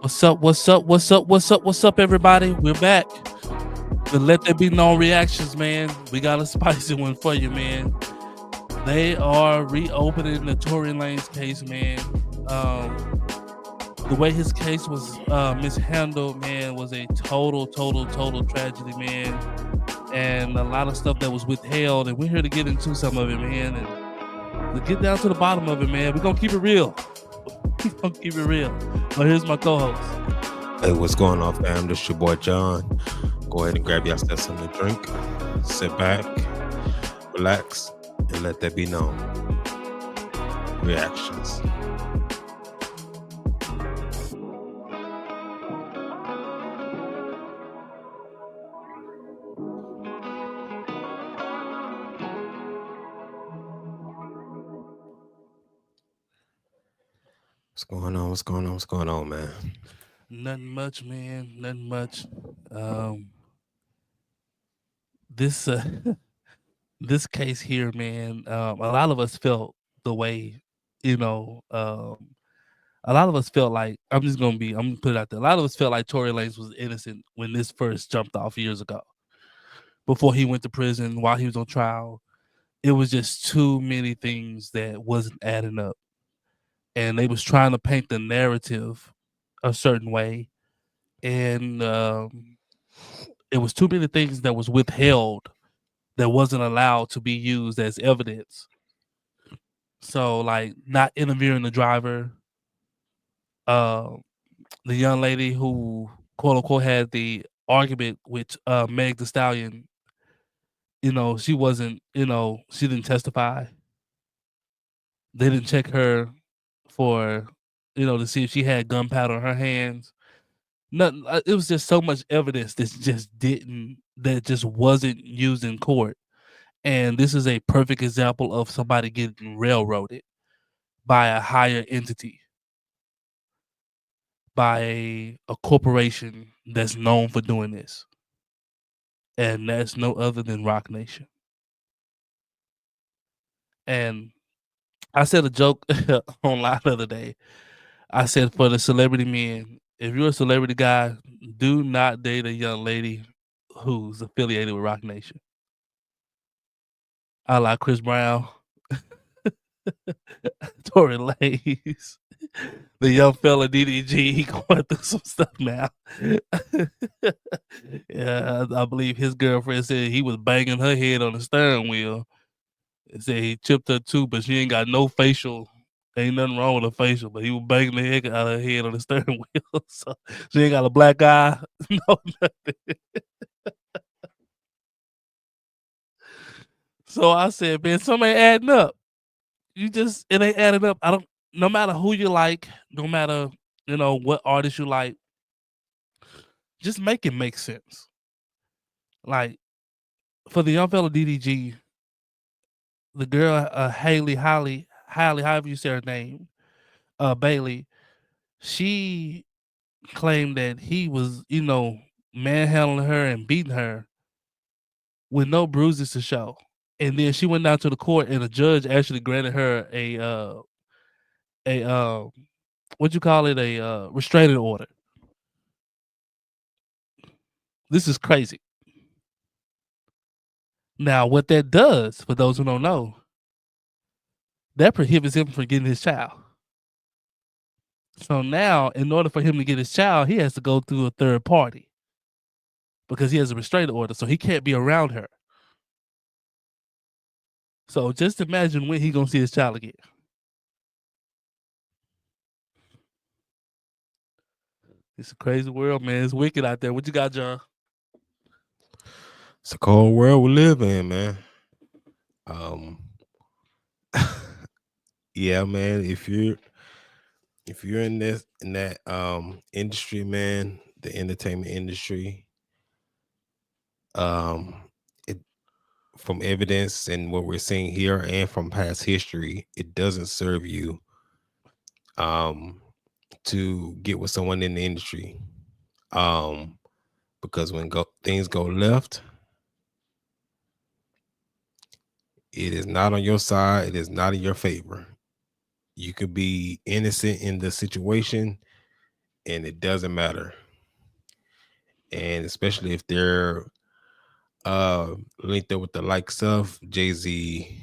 What's up? What's up? What's up? What's up? What's up, everybody? We're back. The Let There Be No Reactions, man. We got a spicy one for you, man. They are reopening the Tory Lanez case, man. The way his case was mishandled, man, was a total tragedy, man. And a lot of stuff that was withheld. And we're here to get into some of it, man. And to get down to the bottom of it, man. We're going to keep it real. We're going to keep it real. But here's my co-host. Hey, what's going on, fam? This your boy John. Go ahead and grab yourself something to drink, sit back, relax, and let that be known. Reactions. What's going on? What's going on? What's going on, man? Nothing much, man. Nothing much. This this case here, man. A lot of us felt the way, you know. A lot of us felt like I'm gonna put it out there. A lot of us felt like Tory Lanez was innocent when this first jumped off years ago, before he went to prison, while he was on trial. It was just too many things that wasn't adding up, and they was trying to paint the narrative a certain way, and it was too many things that was withheld that wasn't allowed to be used as evidence. So, like, not interviewing the driver, uh, the young lady who quote unquote had the argument with Meg the Stallion. She wasn't. She didn't testify. They didn't check her for, to see if she had gunpowder on her hands. Nothing. It was just so much evidence that just wasn't used in court. And this is a perfect example of somebody getting railroaded by a higher entity, by a corporation that's known for doing this. And that's no other than Rock Nation. And I said a joke online the other day. I said, for the celebrity men, if you're a celebrity guy, do not date a young lady who's affiliated with Rock Nation. I like Chris Brown, Tory Lanez, the young fella DDG. He going through some stuff now. Yeah, I believe his girlfriend said he was banging her head on the steering wheel. It said he chipped her too, but she ain't got no facial. Ain't nothing wrong with her facial, but he was banging the heck out of her head on the steering wheel. So she ain't got a black eye. No, nothing. So I said, man, something ain't adding up. It ain't adding up. No matter who you like, no matter, what artist you like, just make it make sense. Like, for the young fella DDG, the girl, Haley, however you say her name, Bailey, she claimed that he was, manhandling her and beating her with no bruises to show. And then she went down to the court, and the judge actually granted her a what you call it, a restraining order. This is crazy. Now, what that does, for those who don't know, that prohibits him from getting his child. So now, in order for him to get his child, he has to go through a third party because he has a restraining order, so he can't be around her. So just imagine when he gonna see his child again. It's a crazy world, man. It's wicked out there. What you got, John? It's a cold world we live in, man. Yeah, man. If you're in that industry, man, the entertainment industry, it from evidence and what we're seeing here and from past history, it doesn't serve you to get with someone in the industry. Because when things go left, it is not on your side, it is not in your favor. You could be innocent in the situation, and it doesn't matter. And especially if they're linked up with the likes of Jay-Z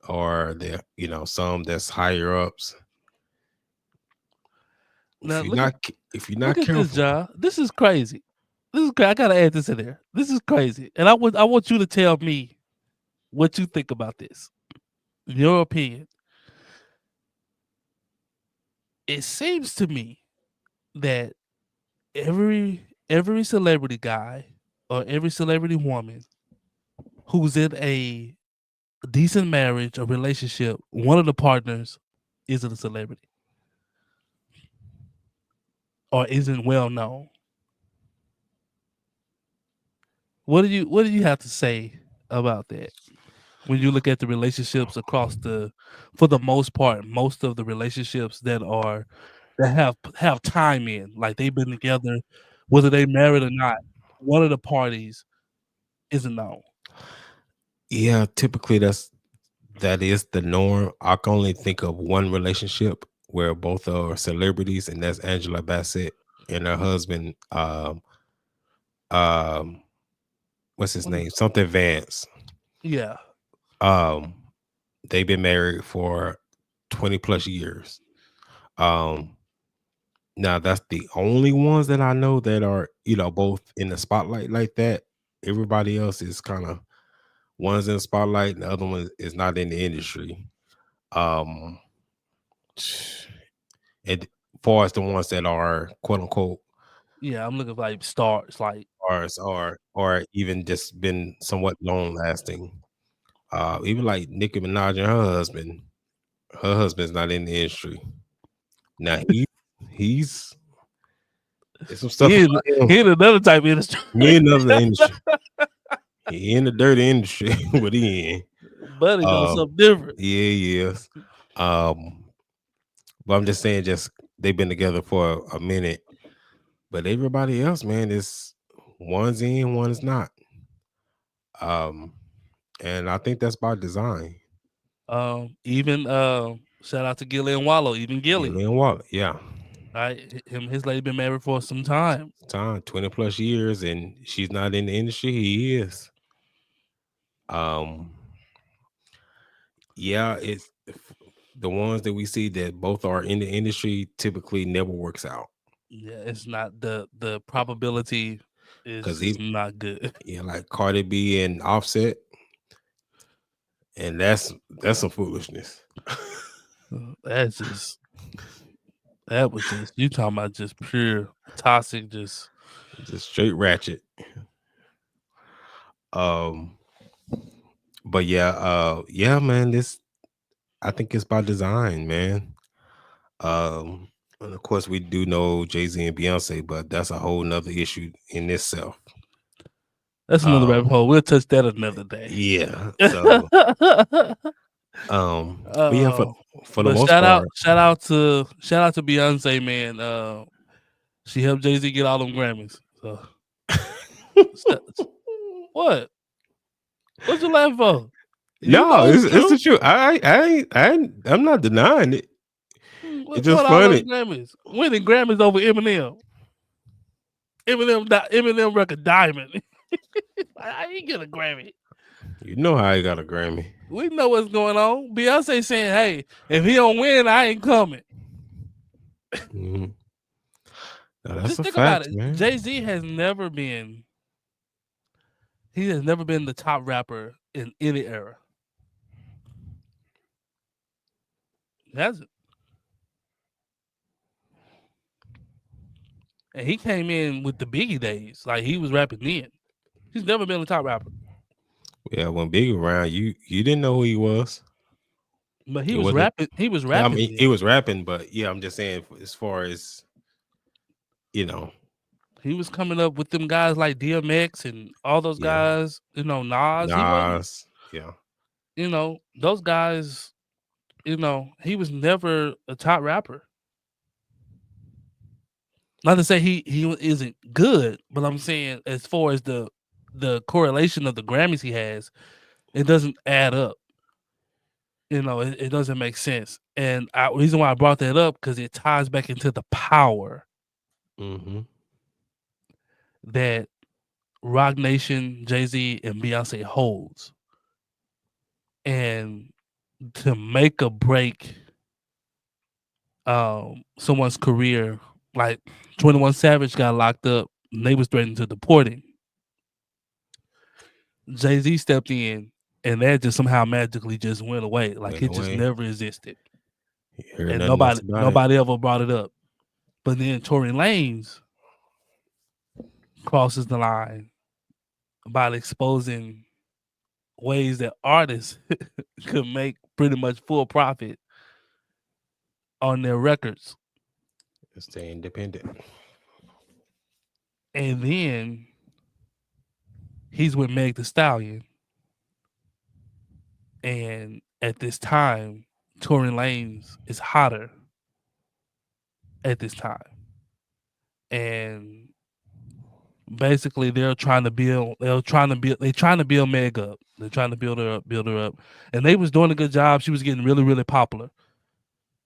or the some that's higher ups. Now look at If you're look not at this, careful, John. This is crazy. I gotta add this in there. This is crazy, and I want you to tell me what you think about this. In your opinion, it seems to me that every celebrity guy or every celebrity woman who's in a decent marriage or relationship, one of the partners isn't a celebrity or isn't well known. What do you have to say about that? When you look at the relationships across for the most part, most of the relationships that have time in, like they've been together, whether they married or not, one of the parties isn't known. yeah, typically that is the norm. I can only think of one relationship where both are celebrities, and that's Angela Bassett and her husband. Um, what's his Mm, name? Something Vance. yeah. Um, they've been married for 20 plus years. Um, Now that's the only ones that I know that are, both in the spotlight like that. Everybody else is kind of one's in the spotlight and the other one is not in the industry. Um and far as the ones that are quote unquote Yeah, I'm looking for, like, stars, like or even just been somewhat long lasting. Even like Nicki Minaj and her husband's not in the industry. Now he's there's some stuff he in about him. he in another type of industry. He in another industry. He in the dirty industry, but he in. Buddy's on Um, something different. yeah, he is. Um, but I'm just saying, just they've been together for a minute. But everybody else, man, is one's in, one's not. Um, and I think that's by design. Even shout out to Gilly and Wallow, even Gilly. Gillian Wallet, yeah, Right? Him and his lady been married for some time. time 20 plus years, and she's not in the industry. He is. Um, yeah, the ones that we see that both are in the industry typically never works out Yeah, it's not the probability is because just not good. like Cardi B and Offset, and that's some foolishness. That's just that was just you talking about just pure toxic, just Just straight ratchet. Um, but yeah, man, this I think it's by design, man. And of course we do know Jay-Z and Beyonce, but that's a whole nother issue in itself. that's another rabbit Um, hole. We'll touch that another day. yeah. So but yeah, Oh, for the but most part, shout out to Beyonce, man. She helped Jay Z get all them Grammys. So sh- what? What you laughing for? You no, know it's it's the true. truth. I'm not denying it. It's just What all those funny. Grammys? Winning Grammys over Eminem. Eminem record diamond. I ain't get a Grammy. You know how I got a Grammy. We know what's going on. Beyonce saying, "Hey, if he don't win, I ain't coming." Mhm. No, that's Just a think about fact, it. man. Jay-Z has never been. He has never been the top rapper in any era. He hasn't. And he came in with the Biggie days. Like he was rapping then. He's never been the top rapper. Yeah, when Big around, you didn't know who he was. But he It was wasn't. rapping. He was I rapping mean, then. it was rapping, but yeah, I'm just saying as far as you know, He was coming up with them guys like DMX and all those yeah, guys. Nas. He wasn't. Nas, yeah, Those guys. He was never a top rapper. Not to say he isn't good, but I'm saying as far as the correlation of the Grammys he has, it doesn't add up. It doesn't make sense. And reason why I brought that up because it ties back into the power. Mhm. that Rock Nation, Jay-Z, and Beyonce holds. And to make or break someone's career, like 21 Savage got locked up and they was threatening to deport him. Jay-Z stepped in and that just somehow magically just went away. Like Went it just away. never existed. You heard And nothing else nobody about it. nobody ever brought it up. But then Tory Lanez crosses the line by exposing ways that artists could make pretty much full profit on their records. Stay independent. And then he's with Meg the Stallion. And at this time, Tory Lanez is hotter at this time. And basically they're trying to build Meg up. They're trying to build her up. And they was doing a good job. She was getting really, really popular.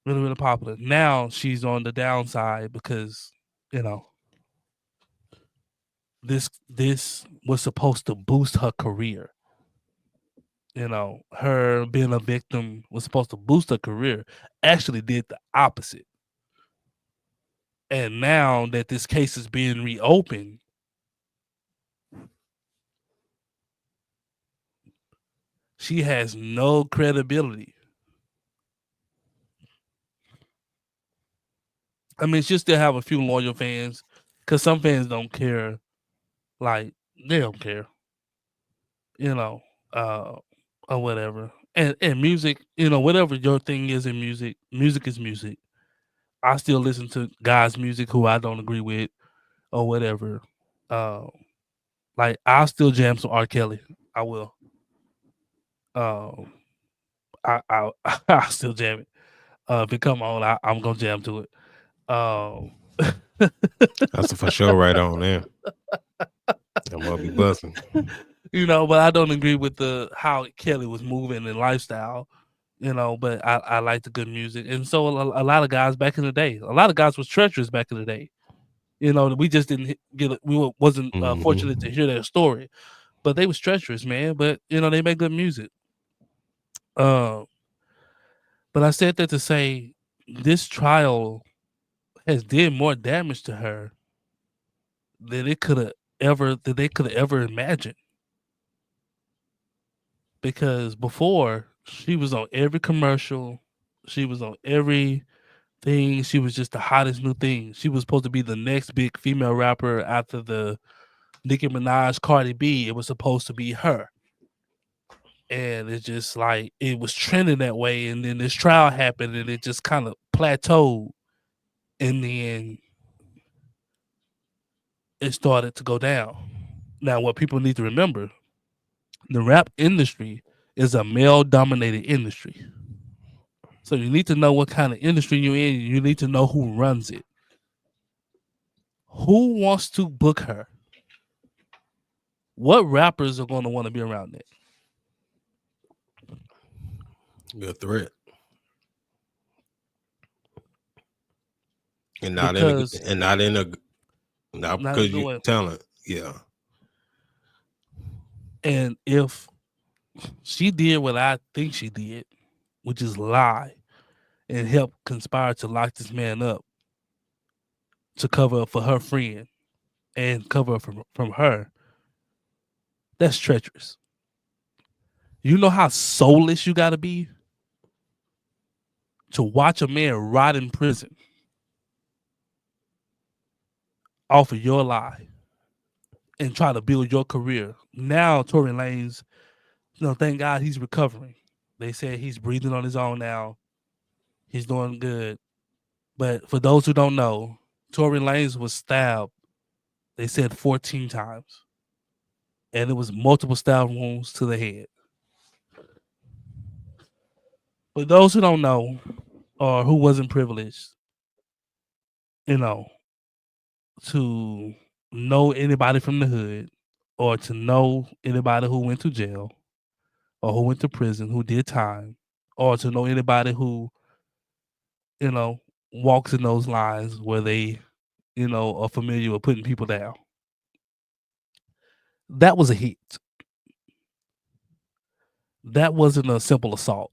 Really, really popular. Now she's on the downside because, you know, this was supposed to boost her career. You know, her being a victim was supposed to boost her career. Actually did the opposite. And now that this case is being reopened, she has no credibility. I mean, she'll still have a few loyal fans because some fans don't care. Like, they don't care, you know, uh, or whatever. And music, you know, whatever your thing is in music, music is music. I still listen to guys' music who I don't agree with or whatever. Um, like, I'll still jam some R. Kelly. I will. Um, I I still jam it. If it come on, I'm gonna jam to it. Um, That's for sure right on there. I'm gonna be buzzing. you know, but I don't agree with the how Kelly was moving and lifestyle. You know, but I like the good music, and so a lot of guys back in the day, a lot of guys was treacherous back in the day. You know, we just didn't get it. Wasn't fortunate to Mhm. hear their story, but they was treacherous, man. But you know, they make good music. Uh, but I said that to say this trial has did more damage to her than it could have ever that they could have ever imagined. Because before she was on every commercial, she was on every thing. She was just the hottest new thing. She was supposed to be the next big female rapper after the Nicki Minaj, Cardi B. It was supposed to be her. And it's just like it was trending that way. And then this trial happened and it just kind of plateaued. And then it started to go down. Now, what people need to remember, the rap industry is a male dominated industry. So you need to know what kind of industry you're in. You need to know who runs it. Who wants to book her? What rappers are going to want to be around it? Good threat. And not in a Because and not in a not not in a because good you way. talent. Yeah. And if she did what I think she did, which is lie and help conspire to lock this man up to cover up for her friend and cover up from her, that's treacherous. You know how soulless you got to be to watch a man rot in prison off of your lie and try to build your career. Now, Tory Lanez, thank God he's recovering. They said he's breathing on his own now. He's doing good. But for those who don't know, Tory Lanez was stabbed, they said 14 times. And it was multiple stab wounds to the head. For those who don't know or who wasn't privileged, you know, to know anybody from the hood or to know anybody who went to jail or who went to prison, who did time, or to know anybody who, walks in those lines where they, are familiar with putting people down. That was a hit. That wasn't a simple assault.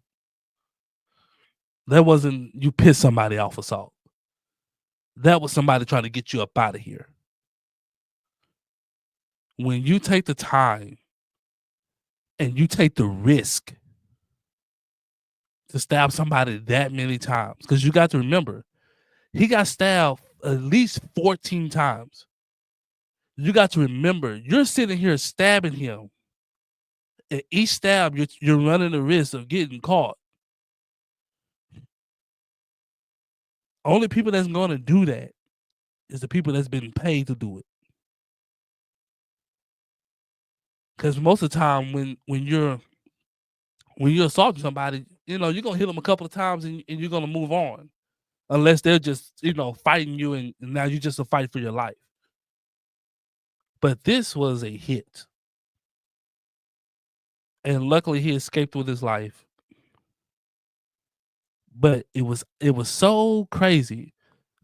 That wasn't you piss somebody off assault. That was somebody trying to get you up out of here. When you take the time and you take the risk to stab somebody that many times, because you got to remember, he got stabbed at least 14 times. You got to remember, you're sitting here stabbing him. At each stab, you're running the risk of getting caught. Only people that's going to do that is the people that's been paid to do it. Because most of the time, when you're assaulting somebody, you're gonna hit them a couple of times and you're gonna move on, unless they're just fighting you and now you just a fight for your life. But this was a hit, and luckily he escaped with his life. But it was so crazy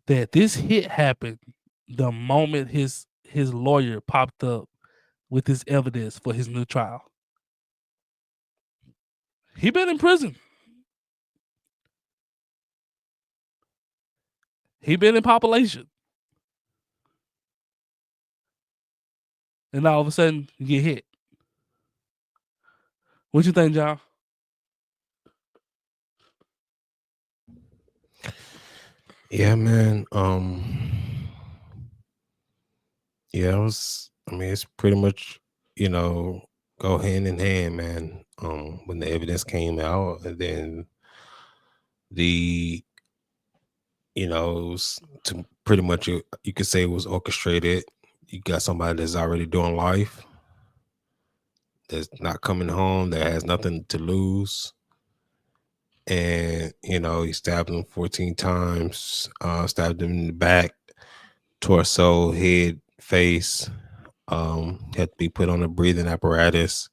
that this hit happened the moment his lawyer popped up with his evidence for his new trial. He been in prison. He been in population. And all of a sudden you get hit. What you think, John? Yeah, man. Yeah, it's pretty much, you know, go hand in hand, man. When the evidence came out, and then the, it was to pretty much, you could say it was orchestrated. You got somebody that's already doing life, that's not coming home, that has nothing to lose. And, he stabbed him 14 times, stabbed him in the back, torso, head, face, had to be put on a breathing apparatus.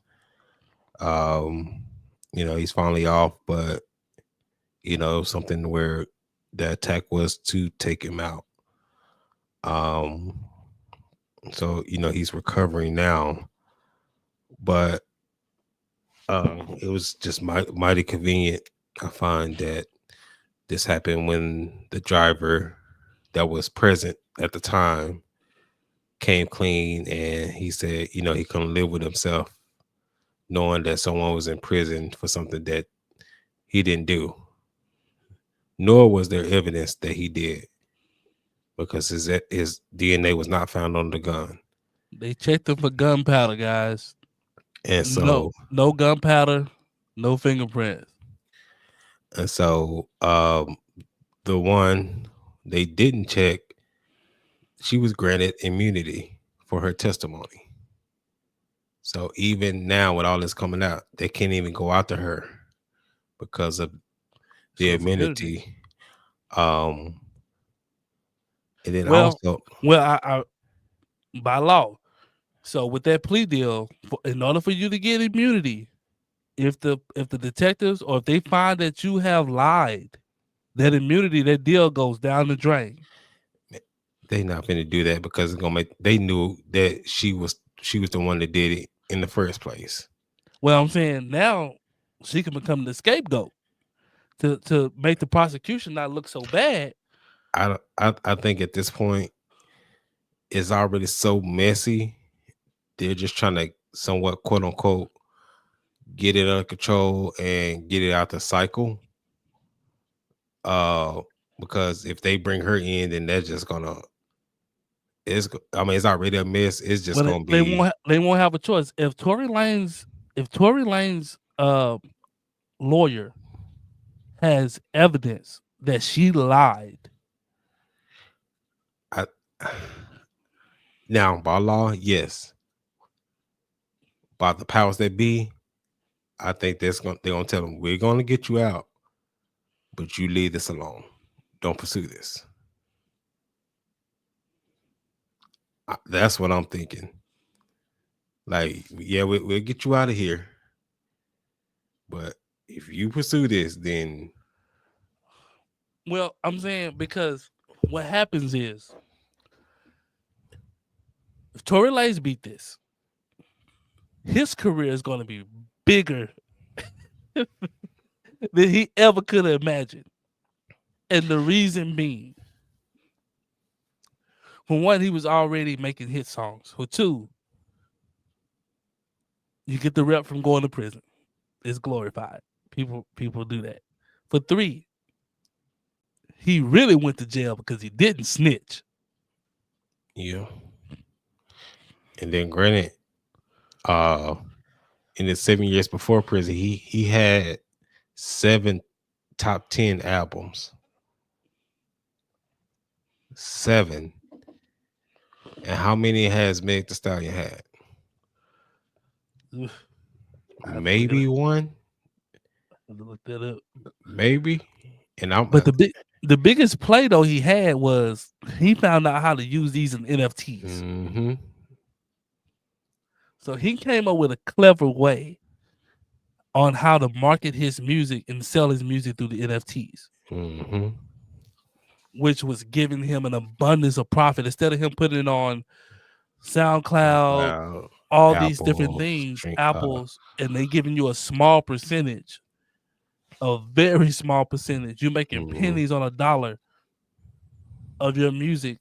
Um, he's finally off, but something where the attack was to take him out. Um, so he's recovering now, but it was just mighty convenient. I find that this happened when the driver that was present at the time came clean, and he said, he couldn't live with himself knowing that someone was in prison for something that he didn't do, nor was there evidence that he did, because his DNA was not found on the gun. They checked him for gunpowder, guys. And No, so, no gunpowder, no fingerprints. the one they didn't check, she was granted immunity for her testimony. So even now, with all this coming out, they can't even go after her because of the So it's immunity. immunity. Um, and then Well, also, I by law. So with that plea deal, in order for you to get immunity, if the detectives or if they find that you have lied, that immunity, that deal goes down the drain. they not finna do that because it's gonna make. They knew that she was the one that did it in the first place. Well, I'm saying now she can become the scapegoat to make the prosecution not look so bad. I think at this point it's already so messy. They're just trying to somewhat, quote unquote, get it under control and get it out the cycle. Uh, because if they bring her in, then that's just gonna. It's already a mess. It's just But gonna they be. won't have a choice if Tory Lane's lawyer has evidence that she lied. I, now, by law, yes. By the powers that be, I think they're gonna tell them, we're gonna get you out, but you leave this alone. Don't pursue this. That's what I'm thinking. Like, yeah, we'll get you out of here, but if you pursue this, then Well, I'm saying because what happens is If Tory Lanez beat this, his career is going to be bigger than he ever could have imagined. And the reason being, for one, he was already making hit songs. For two, you get the rep from going to prison. It's glorified. People do that. For three, he really went to jail because he didn't snitch. Yeah. And then granted, uh in the 7 years before prison, he had 7 top 10 albums. 7. And how many has Meg the Stallion had? I have to look Maybe one, that up. maybe. And I'm But the biggest play though he had was he found out how to use these in NFTs. mm-hmm, So he came up with a clever way on how to market his music and sell his music through the NFTs, mm-hmm. which was giving him an abundance of profit. Instead of him putting it on SoundCloud, SoundCloud, all these different Apple, things, stream, Apples, and they giving you a small percentage, a very small percentage. You're making mm-hmm, pennies on a dollar of your music,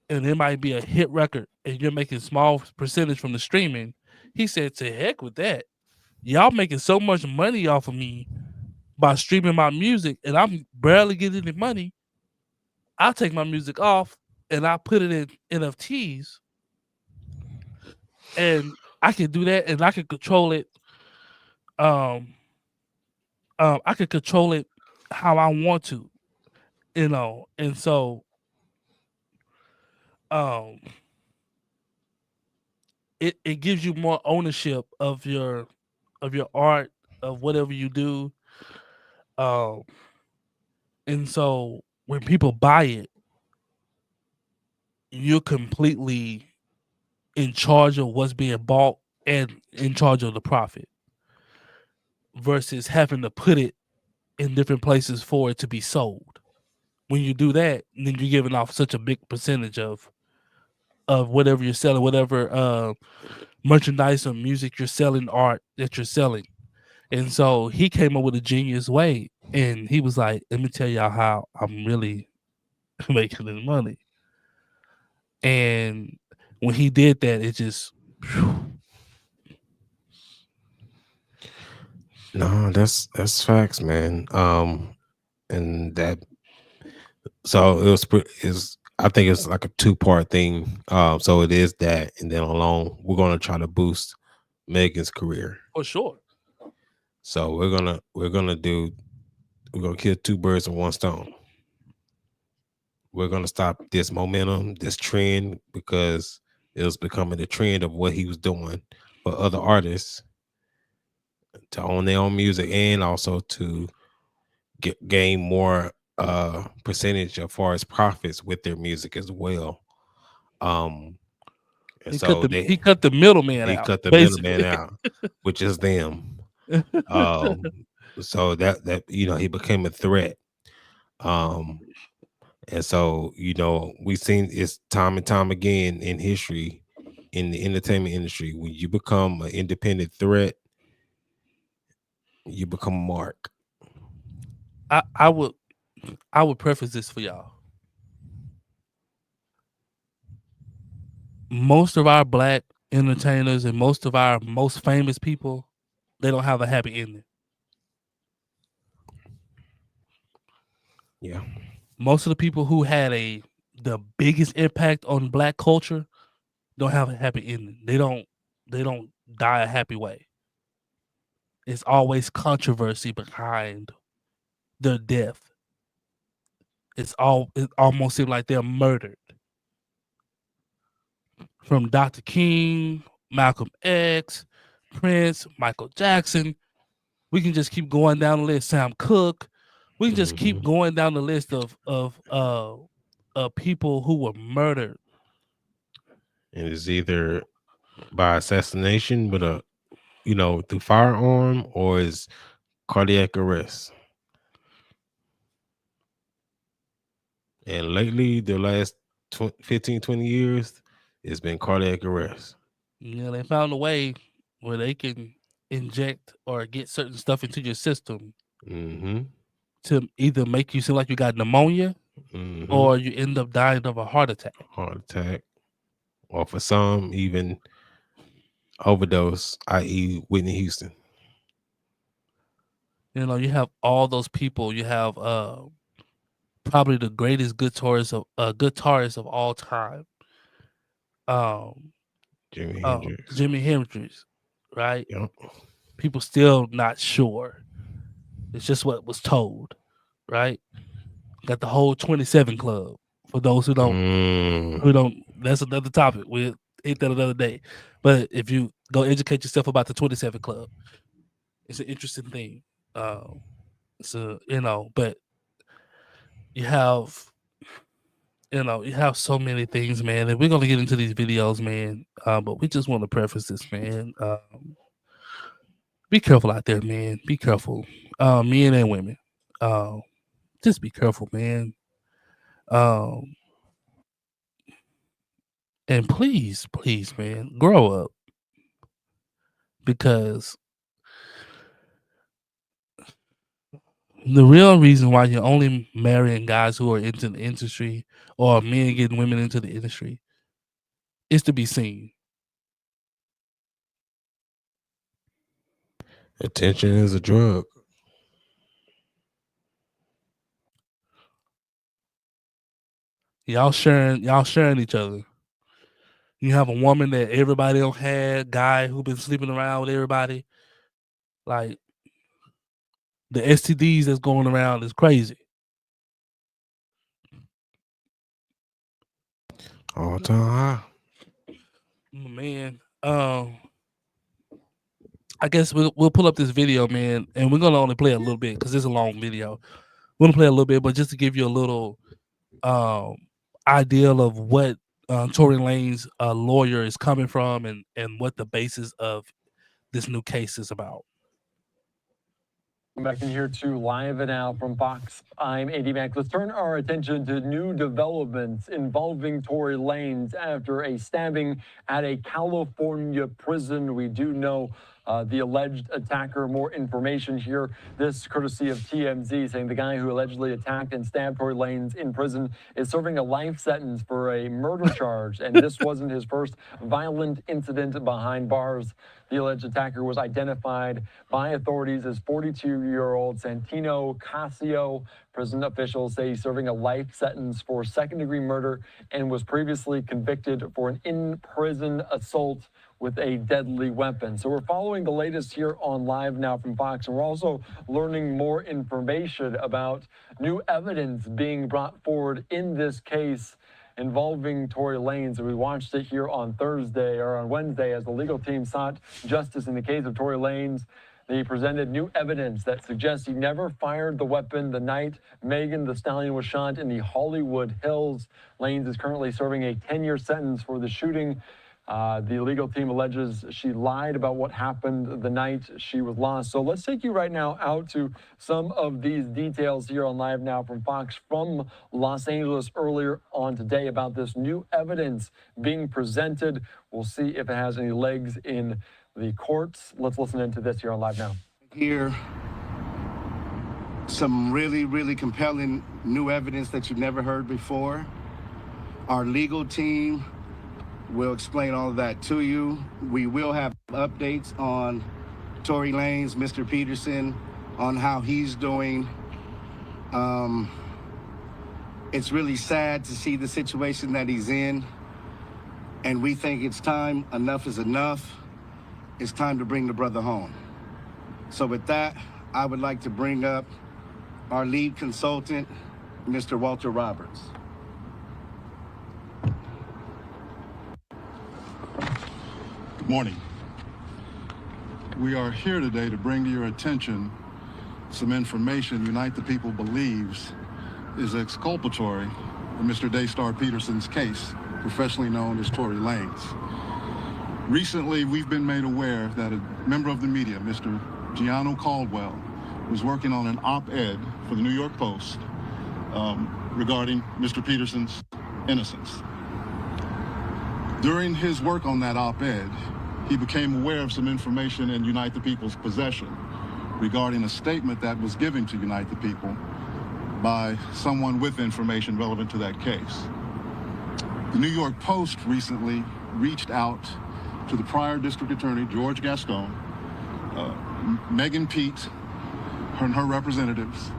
and it might be a hit record, and you're making small percentage from the streaming. He said, "To heck with that. Y'all making so much money off of me by streaming my music, and I'm barely getting any money. I'll take my music off and I put it in NFTs, and I can do that, and I can control it. Um, I can control it how I want to, And so, um, it gives you more ownership of your art, of whatever you do. Um, and so when people buy it, you're completely in charge of what's being bought and in charge of the profit versus having to put it in different places for it to be sold. When you do that, then you're giving off such a big percentage of whatever you're selling, whatever merchandise or music you're selling, art that you're selling. And so he came up with a genius way, and he was like, "Let me tell y'all how I'm really making this money." And when he did that, it just No, that's facts, man. And that so it was is I think it's like a two-part thing. So it is that, and then along we're gonna try to boost Megan's career. for sure. So we're gonna kill two birds with one stone. We're gonna stop this momentum, this trend, because it was becoming the trend of what he was doing for other artists to own their own music and also to gain more percentage as far as profits with their music as well. Um and so He cut the middleman he out, cut the middleman basically. out, which is them. So that he became a threat. Um and so we've seen it's time and time again in history in the entertainment industry, when you become an independent threat, you become a mark. I, I would I would preface this for y'all. Most of our black entertainers and most of our most famous people, they don't have a happy ending. Yeah. Most of the people who had the biggest impact on black culture don't have a happy ending. They don't die a happy way. It's always controversy behind their death. It almost seems like they're murdered. From Dr. King, Malcolm X, Prince, Michael Jackson. We can just keep going down the list. Sam Cooke. We can just keep Hmm. going down the list of people who were murdered. And it's either by assassination with a through firearm, or is cardiac arrest. And lately, the last 15, 20 years, It's been cardiac arrest. They found a way where they can inject or get certain stuff into your system Mm-hmm. to either make you seem like you got pneumonia Mm-hmm. or you end up dying of a heart attack. Heart attack. Or for some, even overdose, i.e. Whitney Houston. You have all those people. You have probably the greatest guitarist of all time, um, Jimi Hendrix. Jimi Hendrix, right? Yep. People still not sure. It's just what was told, right? Got the whole 27 Club. For those who don't, that's another topic. We'll hit that another day. But if you go educate yourself about the 27 Club, it's an interesting thing. But you have you have so many things, man, and we're gonna get into these videos, man. But we just want to preface this, man. Be careful out there, man. Be careful, men and women. Just be careful, man. Um, and please, please, man, grow up because the real reason why you're only marrying guys who are into the industry or men getting women into the industry is to be seen. Attention is a drug. Y'all sharing each other. You have a woman that everybody don't have, guy who been sleeping around with everybody. Like the STDs that's going around is crazy. All time high. Man, I guess we'll pull up this video, man, and we're gonna only play a little bit because it's a long video. We're gonna play a little bit, but just to give you a little idea of what Tory Lanez lawyer is coming from and what the basis of this new case is about. Back in here to Live and Now from Fox. I'm AD Mac. Let's turn our attention to new developments involving Tory Lanez after a stabbing at a California prison. We do know the alleged attacker. More information here. This courtesy of TMZ, saying the guy who allegedly attacked and stabbed Tory Lanez in prison is serving a life sentence for a murder charge. And this wasn't his first violent incident behind bars. The alleged attacker was identified by authorities as 42-year-old Santino Casio. Prison officials say he's serving a life sentence for second-degree murder and was previously convicted for an in-prison assault with a deadly weapon. So we're following the latest here on Live Now from Fox, and we're also learning more information about new evidence being brought forward in this case involving Tory Lanez. We watched it here on Wednesday as the legal team sought justice in the case of Tory Lanez. They presented new evidence that suggests he never fired the weapon the night Megan Thee Stallion was shot in the Hollywood Hills. Lanez is currently serving a 10-year sentence for the shooting. The legal team alleges she lied about what happened the night she was lost. So let's take you right now out to some of these details here on Live Now from Fox from Los Angeles earlier on today about this new evidence being presented. We'll see if it has any legs in the courts. Let's listen into this here on Live Now. Here, some really, really compelling new evidence that you've never heard before. Our legal team will explain all of that to you. We will have updates on Tory Lanez, Mr. Peterson, on how he's doing. It's really sad to see the situation that he's in, and we think it's time. Enough is enough. It's time to bring the brother home. So with that, I would like to bring up our lead consultant, Mr. Walter Roberts. Good morning. We are here today to bring to your attention some information Unite the People believes is exculpatory for Mr. Daystar Peterson's case, professionally known as Tory Lanez. Recently, we've been made aware that a member of the media, Mr. Gianno Caldwell, was working on an op-ed for the New York Post regarding Mr. Peterson's innocence. During his work on that op-ed, he became aware of some information in Unite the People's possession regarding a statement that was given to Unite the People by someone with information relevant to that case. The New York Post recently reached out to the prior district attorney, George Gascon, Megan Pete and her representatives,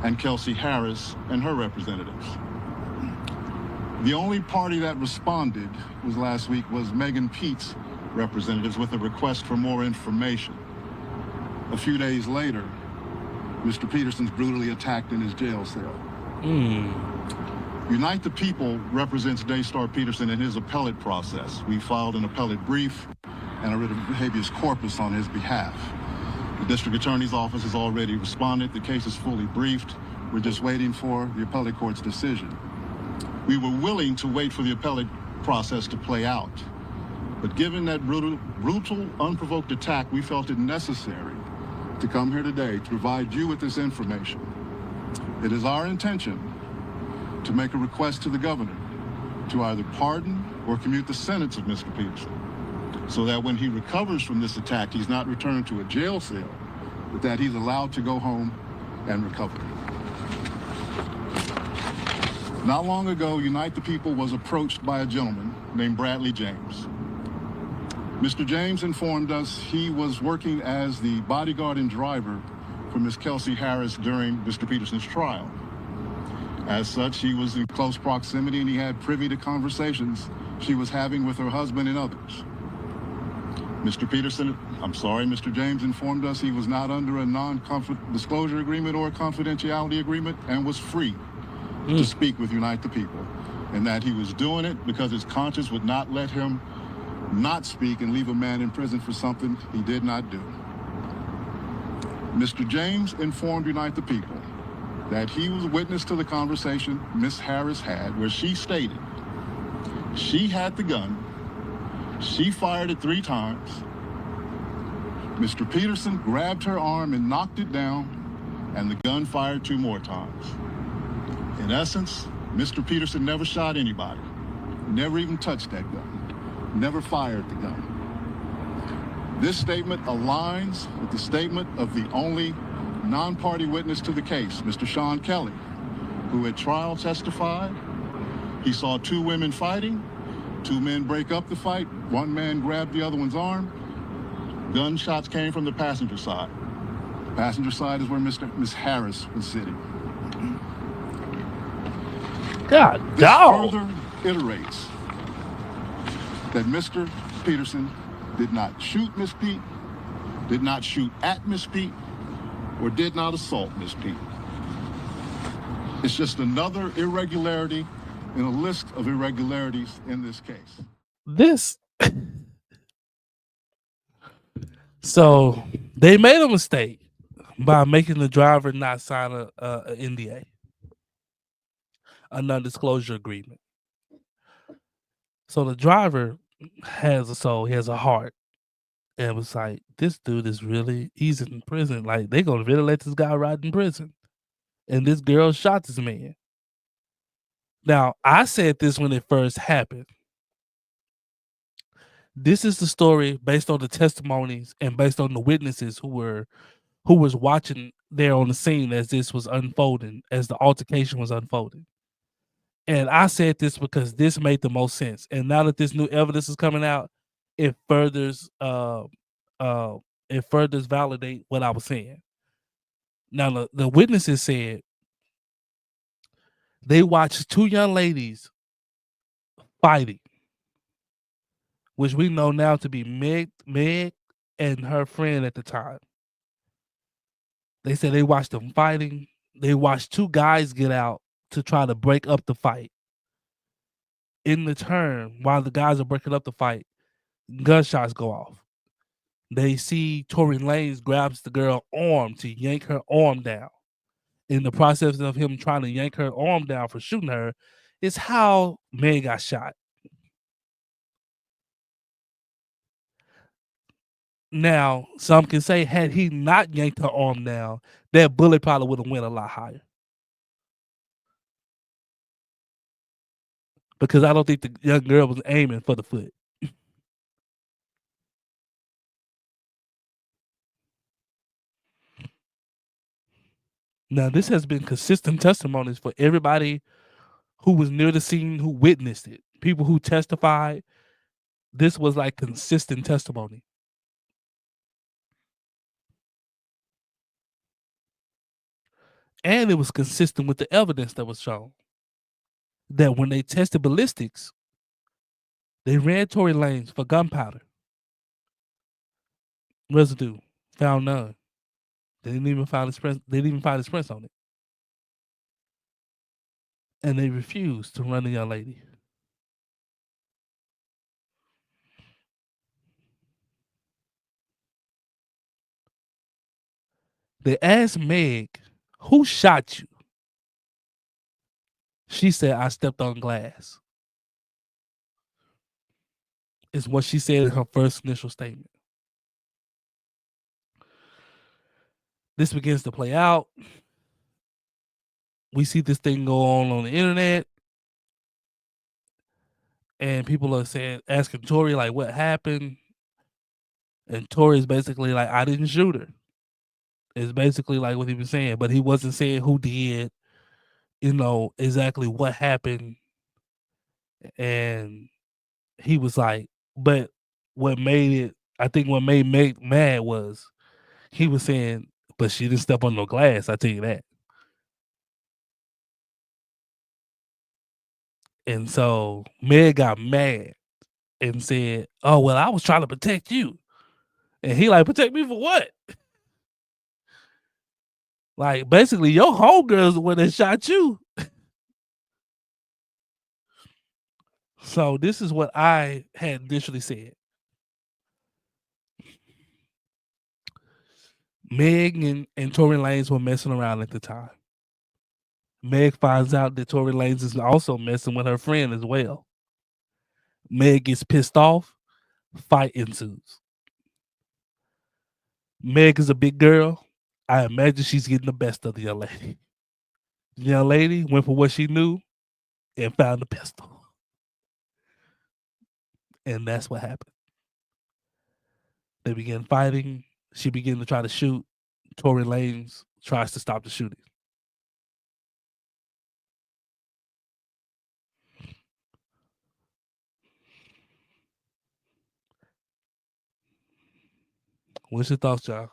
and Kelsey Harris and her representatives. The only party that responded last week was Megan Pete's representatives with a request for more information. A few days later, Mr. Peterson's brutally attacked in his jail cell. Unite the People represents Daystar Peterson in his appellate process. We filed an appellate brief and a writ of habeas corpus on his behalf. The district attorney's office has already responded. The case is fully briefed. We're just waiting for the appellate court's decision. We were willing to wait for the appellate process to play out. But given that brutal, unprovoked attack, we felt it necessary to come here today to provide you with this information. It is our intention to make a request to the governor to either pardon or commute the sentence of Mr. Peterson, so that when he recovers from this attack, he's not returned to a jail cell, but that he's allowed to go home and recover. Not long ago, Unite the People was approached by a gentleman named Bradley James. Mr. James informed us he was working as the bodyguard and driver for Ms. Kelsey Harris during Mr. Peterson's trial. As such, he was in close proximity and he had privy to conversations she was having with her husband and others. Mr. James informed us he was not under a non-disclosure agreement or a confidentiality agreement and was free to speak with Unite the People, and that he was doing it because his conscience would not let him not speak and leave a man in prison for something he did not do. Mr. James informed Unite the People that he was a witness to the conversation Ms. Harris had, where she stated she had the gun, she fired it 3 times, Mr. Peterson grabbed her arm and knocked it down, and the gun fired 2 more times. In essence, Mr. Peterson never shot anybody, never even touched that gun, never fired the gun. This statement aligns with the statement of the only non-party witness to the case, Mr. Sean Kelly, who at trial testified he saw 2 women fighting, 2 men break up the fight, 1 man grabbed the other one's arm. Gunshots came from the passenger side. The passenger side is where Ms. Harris was sitting. God, this further iterates that Mr. Peterson did not shoot Miss Pete, did not shoot at Miss Pete, or did not assault Miss Pete. It's just another irregularity in a list of irregularities in this case. So they made a mistake by making the driver not sign a NDA, a non-disclosure agreement. So the driver has a soul, he has a heart, and was like, this dude is really, he's in prison. Like, they gonna really let this guy rot in prison. And this girl shot this man. Now, I said this when it first happened. This is the story based on the testimonies and based on the witnesses who was watching there on the scene as this was unfolding, as the altercation was unfolding. And I said this because this made the most sense. And now that this new evidence is coming out, it furthers validate what I was saying. Now the witnesses said they watched 2 young ladies fighting, which we know now to be Meg and her friend at the time. They said they watched them fighting. They watched 2 guys get out to try to break up the fight. In the turn, while the guys are breaking up the fight, gunshots go off. They see Tory Lanez grabs the girl's arm to yank her arm down. In the process of him trying to yank her arm down for shooting her, is how Meg got shot. Now, some can say, had he not yanked her arm down, that bullet probably would have went a lot higher. because I don't think the young girl was aiming for the foot. Now, this has been consistent testimonies for everybody who was near the scene, who witnessed it, people who testified. This was like consistent testimony. And it was consistent with the evidence that was shown. That when they tested ballistics, they ran Tory Lanez for gunpowder. Residue, found none. They didn't even find his prints. They didn't even find his prints on it. And they refused to run the young lady. They asked Meg, who shot you? She said, I stepped on glass. Is what she said in her first initial statement. This begins to play out. We see this thing go on the internet. And people are saying, asking Tory, like, what happened? And Tory's basically like, I didn't shoot her. It's basically like what he was saying, but he wasn't saying who did, exactly what happened. And he was like, but what made Meg mad was he was saying, but she didn't step on no glass, I tell you that. And so Meg got mad and said, oh, well, I was trying to protect you. And he like, protect me for what? Like, basically, your homegirl's the one that shot you. So this is what I had initially said. Meg and Tory Lanez were messing around at the time. Meg finds out that Tory Lanez is also messing with her friend as well. Meg gets pissed off. Fight ensues. Meg is a big girl. I imagine she's getting the best of the young lady. The young lady went for what she knew and found the pistol. And that's what happened. They began fighting. She began to try to shoot. Tory Lanez tries to stop the shooting. What's your thoughts, y'all?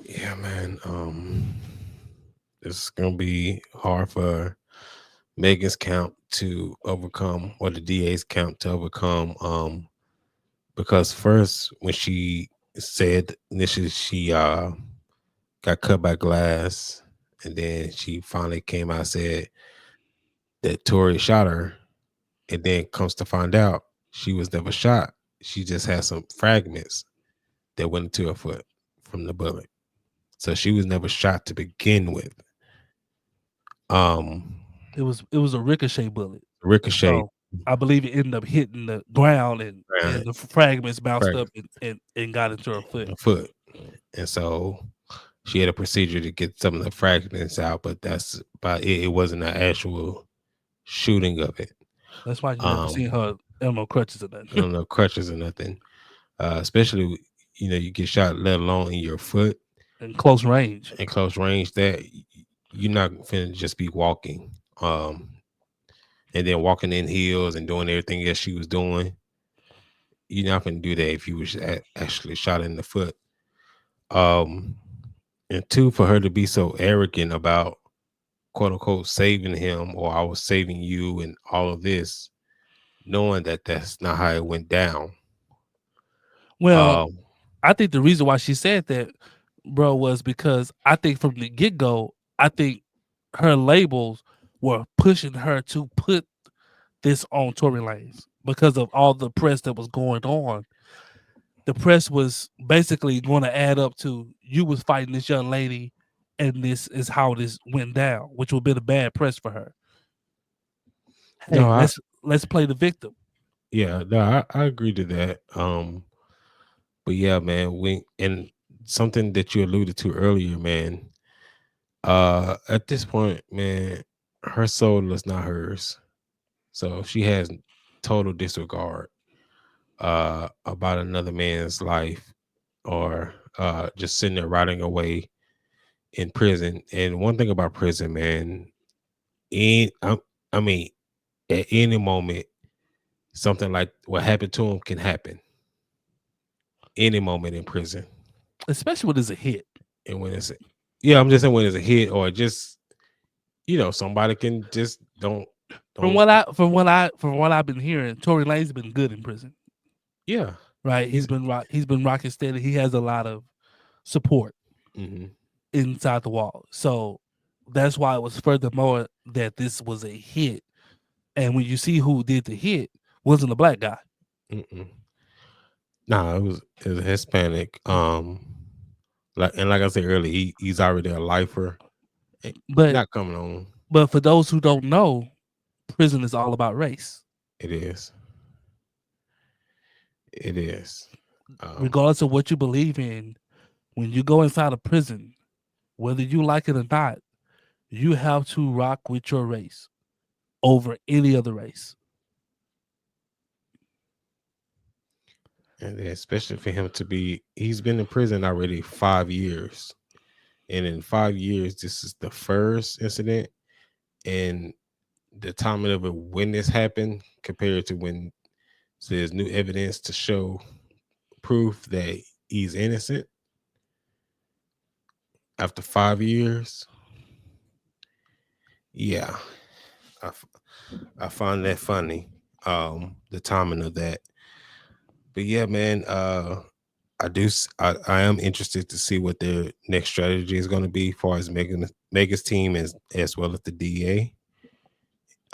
Yeah, man. It's gonna be hard for Megan's count to overcome, or the DA's count to overcome. Because first, when she said initially she got cut by glass, and then she finally came out and said that Tory shot her, and then comes to find out she was never shot. She just had some fragments that went into her foot from the bullet. So she was never shot to begin with. It was a ricochet bullet. Ricochet. So I believe it ended up hitting the ground and the fragments bounced up and got into her foot. And so she had a procedure to get some of the fragments out, but it wasn't an actual shooting of it. That's why you never seen her on no crutches or nothing. On no crutches or nothing. Especially, you get shot, let alone in your foot. In close range. That you're not finna just be walking. And then walking in heels and doing everything else she was doing. You're not gonna do that if you was actually shot in the foot. And two, for her to be so arrogant about quote unquote saving him, or I was saving you, and all of this, knowing that that's not how it went down. Well, I think the reason why she said that, bro, was because I think from the get-go, I think her labels were pushing her to put this on Tory Lanez because of all the press that was going on. The press was basically going to add up to, you was fighting this young lady and this is how this went down, which would have been a bad press for her. Hey, let's play the victim. Yeah, no, I agree to that. But yeah, man, and something that you alluded to earlier, man, At this point, man, her soul is not hers. So she has total disregard about another man's life or just sitting there rotting away in prison. And one thing about prison, man, I mean, at any moment, something like what happened to him can happen. Any moment in prison, especially when it's a hit. and when it's I'm just saying when it's a hit or just somebody can just don't From don't what I've been hearing, Tory Lanez been good in prison. yeah Right, he's been rocking steady. He has a lot of support inside the wall, so that's why it was furthermore that this was a hit. And when you see who did the hit, wasn't a black guy. Nah, it was a Hispanic. Like I said earlier, he's already a lifer. But not coming on. But for those who don't know, prison is all about race. It is. It is. Regardless of what you believe in, when you go inside a prison, whether you like it or not, you have to rock with your race over any other race. And especially for him to he's been in prison already 5 years. And in 5 years, this is the first incident. And the timing of it when this happened compared to when there's new evidence to show proof that he's innocent after 5 years. Yeah. I find that funny. The timing of that. But yeah, man, I am interested to see what their next strategy is going to be as far as Megan's team as well as the DA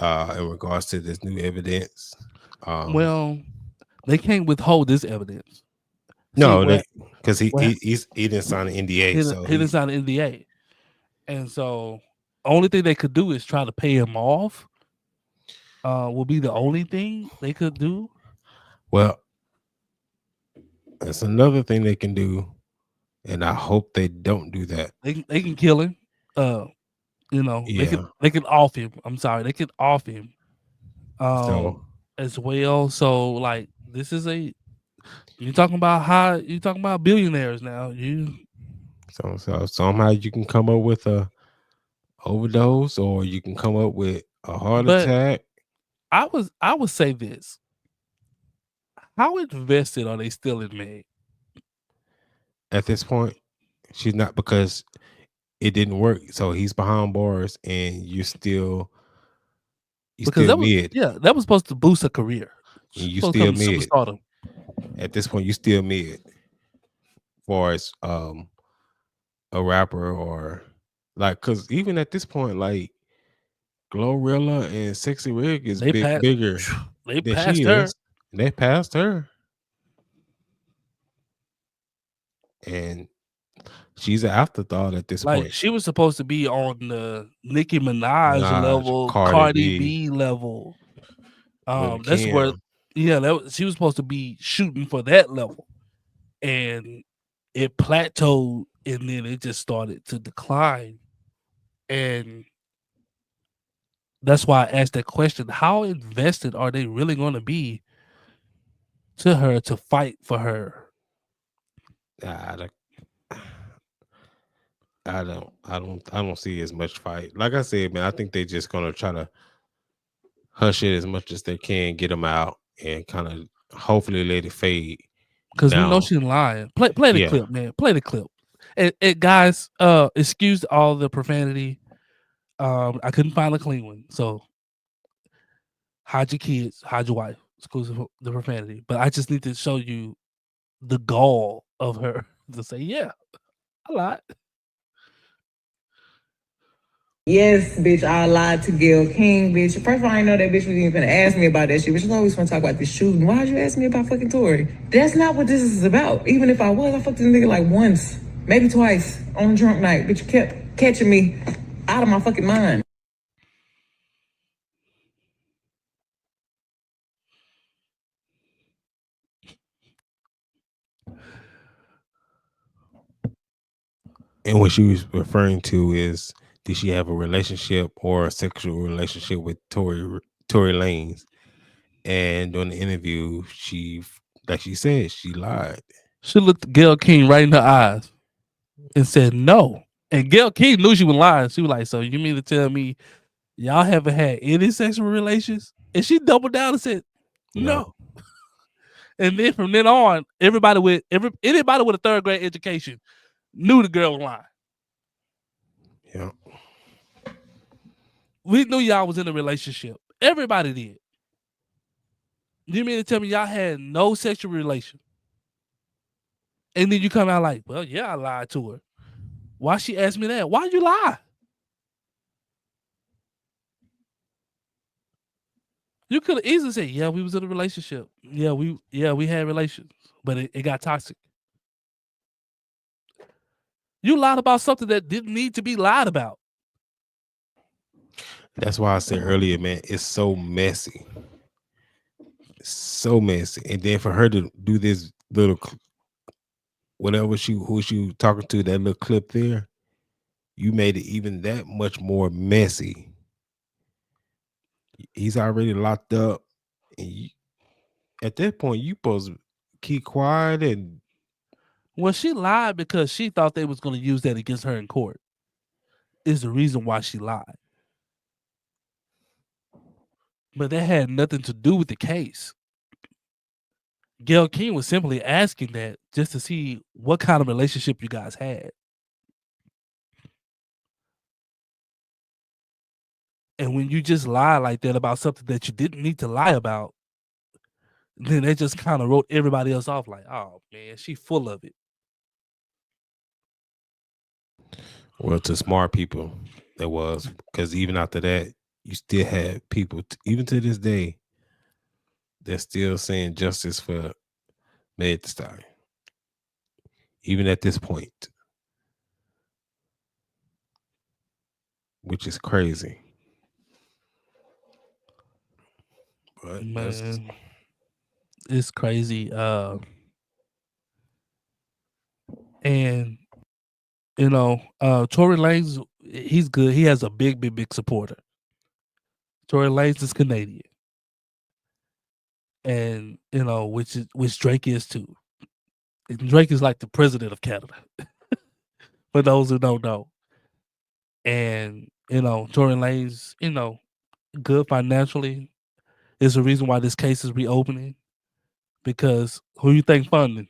in regards to this new evidence. Well, they can't withhold this evidence. No, because he didn't sign an NDA, he didn't sign an NDA, and so only thing they could do is try to pay him off. Will be the only thing they could do. Well, that's another thing they can do, and I hope they don't do that. They can kill him. They can off him. I'm sorry, they can off him. As well. So like this is you're talking about billionaires now. So somehow you can come up with a overdose, or you can come up with a heart attack. I would say this. How invested are they still in Meg? At this point, she's not, because it didn't work. So he's behind bars, and you still mid. That was supposed to boost her career. You still mid. Superstardom. At this point, you still mid. As far as a rapper, or like, because even at this point, like Glorilla and Sexy Rig is bigger than she is. They passed her. And she's an afterthought at this point. She was supposed to be on the Nicki Minaj level, Cardi B level. That's where, she was supposed to be shooting for that level, and it plateaued, and then it just started to decline. And that's why I asked that question: how invested are they really going to be to her to fight for her? I don't see as much fight. Like I said, man, I think they just gonna try to hush it as much as they can, get them out, and kind of hopefully let it fade. Because we know she's lying. Play the clip, man. Play the clip. And guys, excuse all the profanity. I couldn't find a clean one, so hide your kids, hide your wife. Exclusive the profanity. But I just need to show you the gall of her to say, yeah, I lied. Yes, bitch, I lied to Gail King, bitch. First of all, I didn't know that bitch was even gonna ask me about that shit. Bitch, she's always gonna talk about this shooting. Why'd you ask me about fucking Tory? That's not what this is about. Even if I fucked this nigga like once, maybe twice on a drunk night. Bitch, you kept catching me out of my fucking mind. And what she was referring to is, did she have a relationship or a sexual relationship with Tory Lanez? And during the interview, like she said, she lied. She looked Gayle King right in her eyes and said no. And Gayle King knew she was lying. She was like, "So you mean to tell me y'all haven't had any sexual relations?" And she doubled down and said, "No." And then from then on, anybody with a 3rd grade education knew the girl was lying. Yeah. We knew y'all was in a relationship. Everybody did. You mean to tell me y'all had no sexual relation? And then you come out like, well, yeah, I lied to her. Why she asked me that? Why you lie? You could have easily said, yeah, we was in a relationship. Yeah, we had relations, but it got toxic. You lied about something that didn't need to be lied about. That's why I said earlier, man, it's so messy. It's so messy. And then for her to do this little who she was talking to, that little clip there, you made it even that much more messy. He's already locked up, and at that point, you supposed to keep quiet. And well, she lied because she thought they was going to use that against her in court. Is the reason why she lied. But that had nothing to do with the case. Gayle King was simply asking that just to see what kind of relationship you guys had. And when you just lie like that about something that you didn't need to lie about, then they just kind of wrote everybody else off like, oh man, she full of it. Well, to smart people, it was, because even after that, you still had people, even to this day, they're still saying justice for Meg Thee Stallion. Even at this point, which is crazy. But man, it's crazy. And you know, Tory Lanez, he's good. He has a big supporter. Tory Lanez is Canadian, and you know, which Drake is too. Drake is like the president of Canada. For those who don't know, and you know, Tory Lanez, you know, good financially. Is the reason why this case is reopening. Because who you think funding?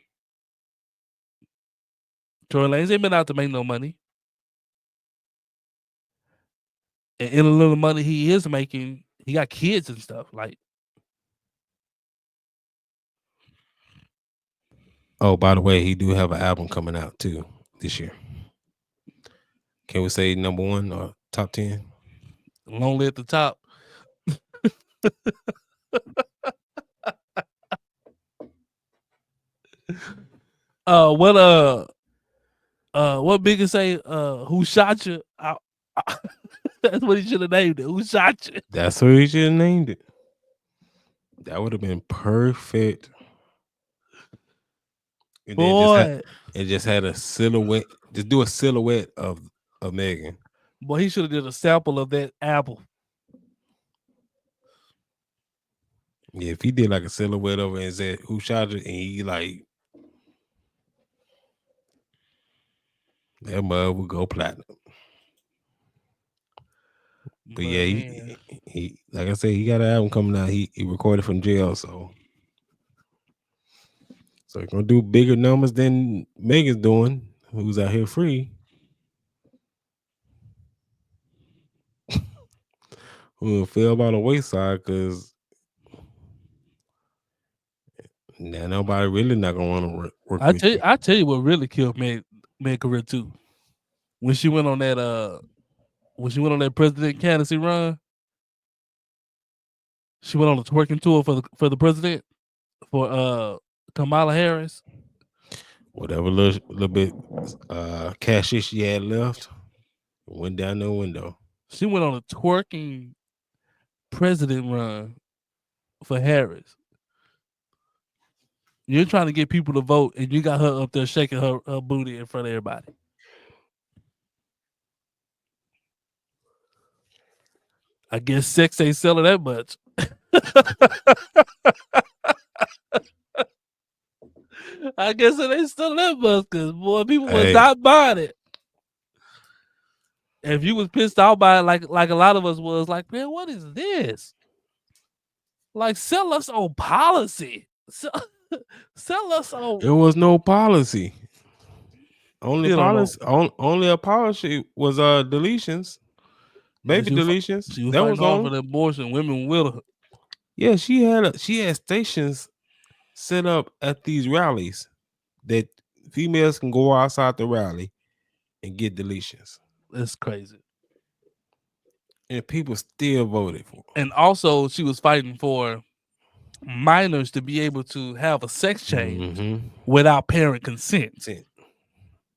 Tory Lanez ain't been out to make no money. And in a little money he is making, he got kids and stuff. Like, oh, by the way, he do have an album coming out too this year. Can we say number 1 or top 10? lonely at the top. What Biggie say? Who shot you? That's what he should have named it. Who shot you? That's what he should have named it. That would have been perfect. And then just had a silhouette. Just do a silhouette of Megan. Boy, he should have did a sample of that apple. Yeah, if he did like a silhouette over and said who shot it, and he like, that mug would go platinum. But yeah, he like I said, he got an album coming out. He recorded from jail, so he's gonna do bigger numbers than Megan's doing, who's out here free. Who fell by the wayside because now nobody really not gonna want to work with you. I tell you what really killed Meg career too. When she went on that president candidacy run, she went on a twerking tour for the president for Kamala Harris. Whatever little bit cash she had left went down the window. She went on a twerking president run for Harris. You're trying to get people to vote, and you got her up there shaking her booty in front of everybody. I guess sex ain't selling that much. I guess it ain't selling that much because boy, people were not buying it. If you was pissed off by it, like a lot of us was, like, man, what is this? Like, sell us on policy. Sell us on. There was no policy. Only You don't know. policy. Only a policy was deletions, baby deletions. She was That fighting was hard on for the abortion. Women with her. Yeah, she had stations set up at these rallies that females can go outside the rally and get deletions. It's crazy. And people still voted for her. And also, she was fighting for minors to be able to have a sex change without parent consent.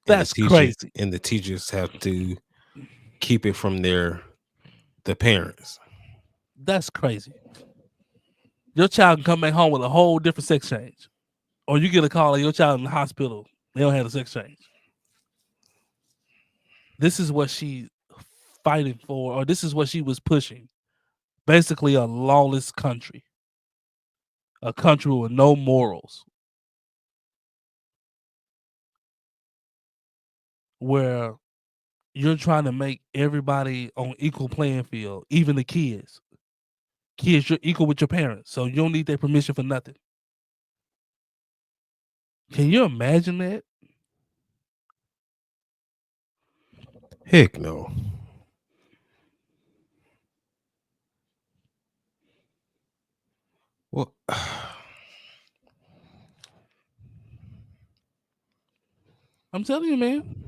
That's crazy. And the teachers have to keep it from the parents. That's crazy. Your child can come back home with a whole different sex change. Or you get a call and your child in the hospital, they don't have a sex change. This is what she's fighting for, or this is what she was pushing. Basically a lawless country. A country with no morals. Where you're trying to make everybody on equal playing field, even the kids. Kids, you're equal with your parents, so you don't need their permission for nothing. Can you imagine that? Heck no. Well, I'm telling you, man.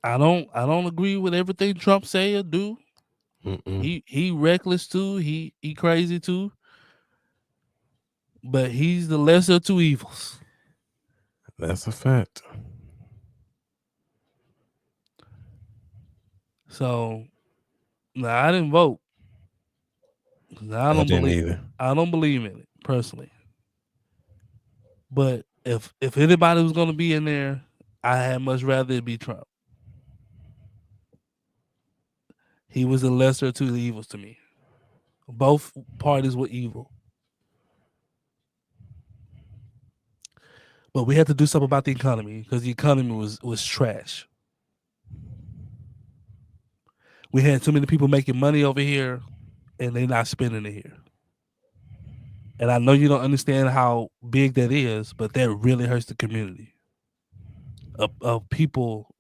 I don't agree with everything Trump say or do. He reckless too. He crazy too. But he's the lesser of two evils. That's a fact. So, I didn't vote. I don't believe in it personally. But if anybody was going to be in there, I had much rather it be Trump. He was the lesser of two evils to me. Both parties were evil. But we had to do something about the economy because the economy was trash. We had too many people making money over here and they're not spending it here. And I know you don't understand how big that is, but that really hurts the community of people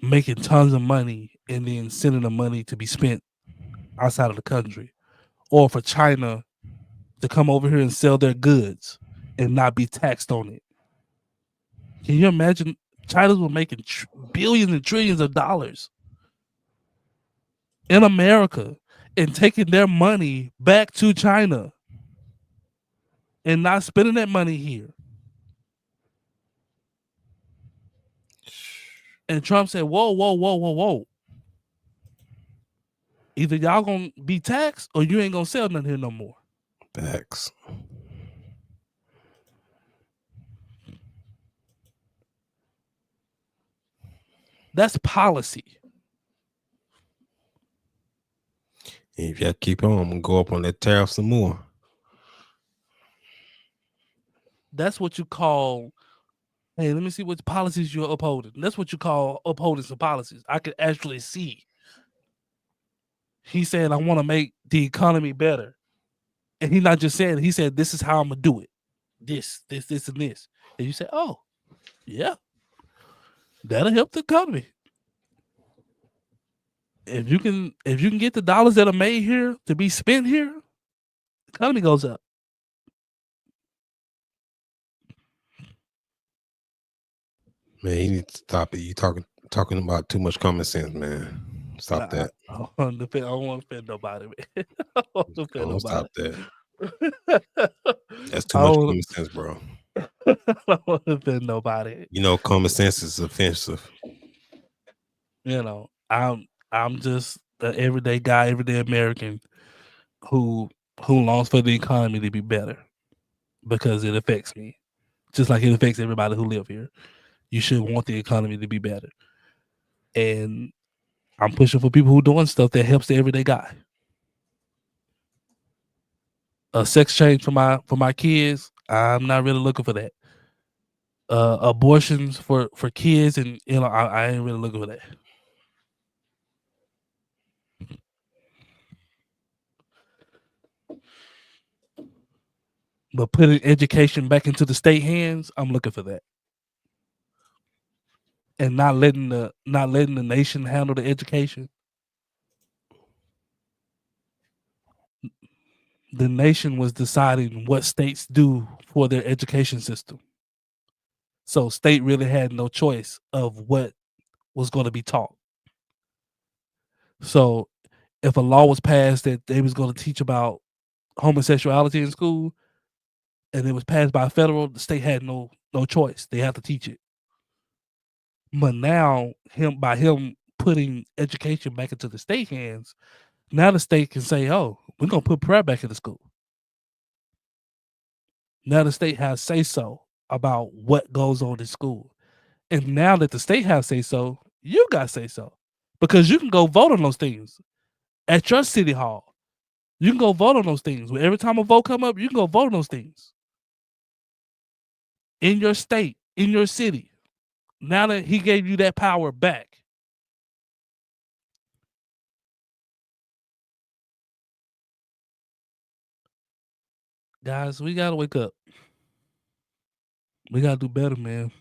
making tons of money and then sending the money to be spent outside of the country, or for China to come over here and sell their goods and not be taxed on it. Can you imagine? China's were making billions and trillions of dollars in America and taking their money back to China and not spending that money here. And Trump said, whoa. Either y'all gonna be taxed or you ain't gonna sell nothing here no more. Facts. That's policy. And if y'all keep on, I'm gonna go up on that tariff some more. That's what you call, hey, let me see what policies you're upholding. That's what you call upholding some policies. I could actually see. He said, I want to make the economy better. And he not just saying it, he said, this is how I'm gonna do it. This, and this. And you say, oh, yeah. That'll help the economy. If you can get the dollars that are made here to be spent here, the economy goes up. Man, you need to stop it. You talking about too much common sense, man. Stop that. I don't want to offend nobody, man. I don't want to offend nobody. Stop that. That's too much common sense, bro. I don't want to offend nobody. You know, common sense is offensive. You know, I'm just an everyday guy, everyday American who longs for the economy to be better because it affects me, just like it affects everybody who live here. You should want the economy to be better. And I'm pushing for people who doing stuff that helps the everyday guy. A sex change for my kids, I'm not really looking for that. Abortions for kids, and I ain't really looking for that. But putting education back into the state hands, I'm looking for that. And not letting the nation handle the education. The nation was deciding what states do for their education system. So state really had no choice of what was going to be taught. So if a law was passed that they was going to teach about homosexuality in school, and it was passed by federal, the state had no choice. They had to teach it. But now by him putting education back into the state hands, now the state can say, "Oh, we're gonna put prayer back into school." Now the state has say so about what goes on in school. And now that the state has say so, you got say so. Because you can go vote on those things at your city hall. You can go vote on those things. Every time a vote come up, you can go vote on those things. In your state, in your city. Now that he gave you that power back. Guys, we gotta wake up. We gotta do better, man.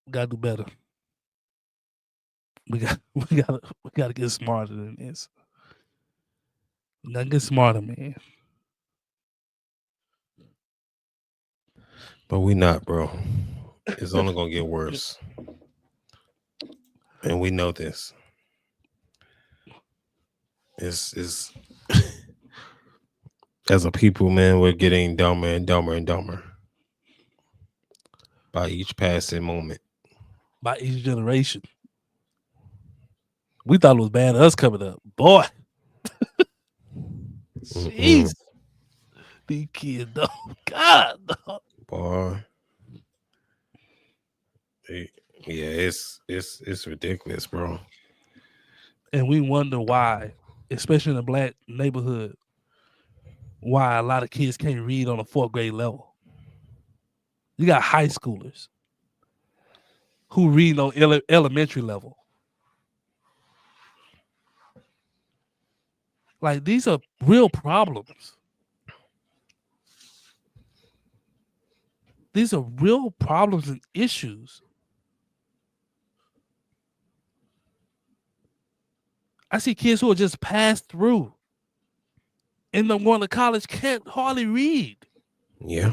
We gotta do better. We gotta get smarter than this. We gotta get smarter, man. But we not, bro. It's only gonna get worse. And we know this. It's as a people, man, we're getting dumber and dumber and dumber by each passing moment. By each generation. We thought it was bad us coming up. Boy. Jeez. These kids, though. God, dog. Boy. Yeah, it's ridiculous, bro. And we wonder why, especially in a black neighborhood, why a lot of kids can't read on a 4th grade level. You got high schoolers who read on elementary level. Like, these are real problems. These are real problems and issues. I see kids who are just passed through and them going to college can't hardly read. Yeah.